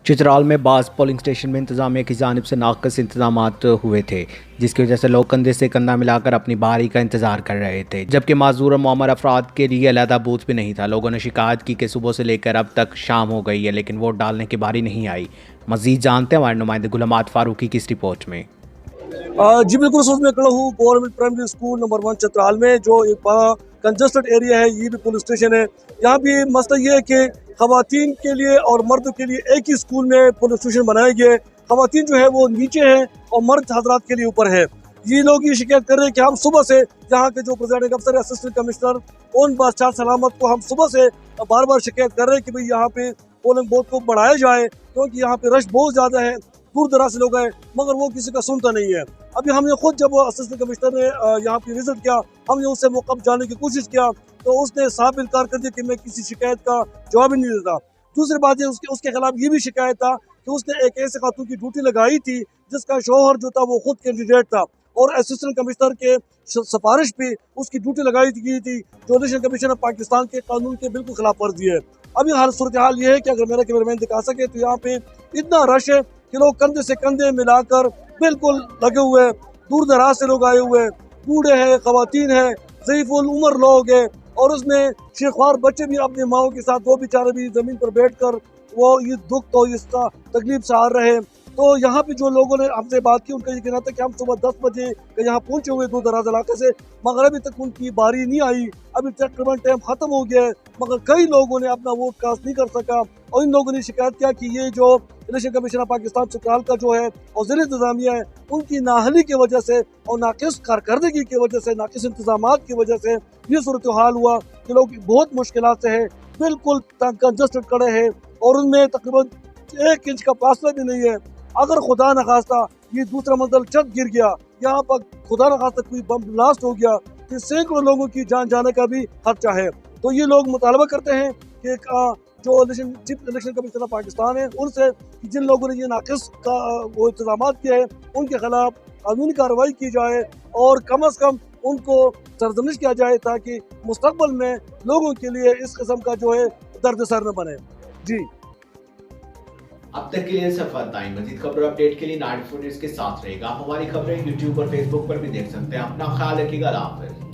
چترال میں بعض polling station میں انتظامیہ کی جانب سے ناقص انتظامات ہوئے تھے، جس کی وجہ سے لوگ کندھے سے کندھا ملا کر اپنی باری کا انتظار کر رہے تھے، جبکہ معذور اور معمر افراد کے لیے علیحدہ بوتھ بھی نہیں تھا۔ لوگوں نے شکایت کی کہ صبح سے لے کر اب تک شام ہو گئی ہے لیکن ووٹ ڈالنے کی باری نہیں آئی۔ مزید جانتے ہیں ہمارے نمائندے غلام احمد فاروقی کی اس رپورٹ میں۔ جی بالکل، اس وقت میں کھڑا ہوں government primary school number 1 Chitral میں، جو ایک بڑا کنجسٹڈ ایریا ہے، یہ بھی پولیس اسٹیشن ہے۔ یہاں بھی مسئلہ یہ ہے کہ خواتین کے لیے اور مردوں کے لیے ایک ہی اسکول میں پولیس اسٹیشن بنائے گئے۔ خواتین جو ہے وہ نیچے ہیں اور مرد حضرات کے لیے اوپر ہے۔ یہ لوگ یہ شکایت کر رہے ہیں کہ ہم صبح سے یہاں کے جو پریزائڈنگ افسر ہے، اسسٹنٹ کمشنر اون بادشاہ سلامت کو ہم صبح سے بار بار شکایت کر رہے ہیں کہ بھئی یہاں پہ پولنگ بوتھ کو بڑھایا جائے، کیونکہ یہاں پہ رش بہت زیادہ ہے، دور دراز سے لوگ آئے، مگر وہ کسی کا سنتا نہیں ہے۔ ابھی ہم نے خود جب اسسٹنٹ کمشنر نے یہاں پہ وزٹ کیا، ہم نے اس سے موقع جانے کی کوشش کیا تو اس نے صاف انکار کر دیا کہ میں کسی شکایت کا جواب ہی نہیں دیتا۔ دوسری بات یہ اس کے خلاف یہ بھی شکایت تھا کہ اس نے ایک ایسے خاتون کی ڈیوٹی لگائی تھی جس کا شوہر جو تھا وہ خود کینڈیڈیٹ تھا، اور اسسٹنٹ کمشنر کے سفارش پہ اس کی ڈیوٹی لگائی گئی تھی، جو الیکشن کمیشن آف پاکستان کے قانون کے بالکل خلاف ورزی ہے۔ ابھی صورتحال یہ ہے کہ اگر میرا کیمرامین دکھا سکے تو یہاں پہ اتنا رش ہے کہ لوگ کندھے سے کندھے ملا کر بالکل لگے ہوئے ہیں، دور دراز سے لوگ آئے ہوئے ہیں، بوڑھے ہیں، خواتین ہیں، ضعیف العمر لوگ ہیں، اور اس میں شیخوار بچے بھی اپنی ماؤں کے ساتھ، وہ بیچارے بھی زمین پر بیٹھ کر وہ یہ دکھ تو اس کا تکلیف سہار رہے ہیں۔ تو یہاں پہ جو لوگوں نے ہم سے بات کی، ان کا یہ کہنا تھا کہ ہم صبح 10 بجے یہاں پہنچے ہوئے دور دراز علاقے سے، مگر ابھی تک ان کی باری نہیں آئی، ابھی تقریباً ٹائم ختم ہو گیا ہے، مگر کئی لوگوں نے اپنا ووٹ کاسٹ نہیں کر سکا۔ اور ان لوگوں نے شکایت کیا کہ یہ جو election commission of Pakistan Chitral کا جو ہے اور ضلع انتظامیہ ہے، ان کی نااہلی کی وجہ سے اور ناقص کارکردگی کی وجہ سے، ناقص انتظامات کی وجہ سے یہ صورتحال ہوا کہ لوگ بہت مشکلات سے ہیں، بالکل کنجسٹڈ کھڑے ہیں، اور ان میں تقریباً 1 انچ کا فاصلہ بھی نہیں ہے۔ اگر خدا نخواستہ یہ دوسرا منزل چھت گر گیا، یہاں پر خدا نخواستہ کوئی بم بلاسٹ ہو گیا، تو سینکڑوں لوگوں کی جان جانے کا بھی خدشہ ہے۔ تو یہ لوگ مطالبہ کرتے ہیں کہ جو chief election commission of Pakistan ہے ان سے، جن لوگوں نے یہ ناقص وہ انتظامات کیے ہیں ان کے خلاف قانونی کارروائی کی جائے، اور کم از کم ان کو سرزنش کیا جائے تاکہ مستقبل میں لوگوں کے لیے اس قسم کا جو ہے درد سر نہ بنے۔ جی اب تک کے لیے صرف اتنا ہی۔ مزید خبر اور اپڈیٹ کے لیے 94 نیوز کے ساتھ رہے گا۔ ہماری خبریں یوٹیوب اور فیس بک پر بھی دیکھ سکتے ہیں۔ اپنا خیال رکھیے گا۔ اللہ حافظ۔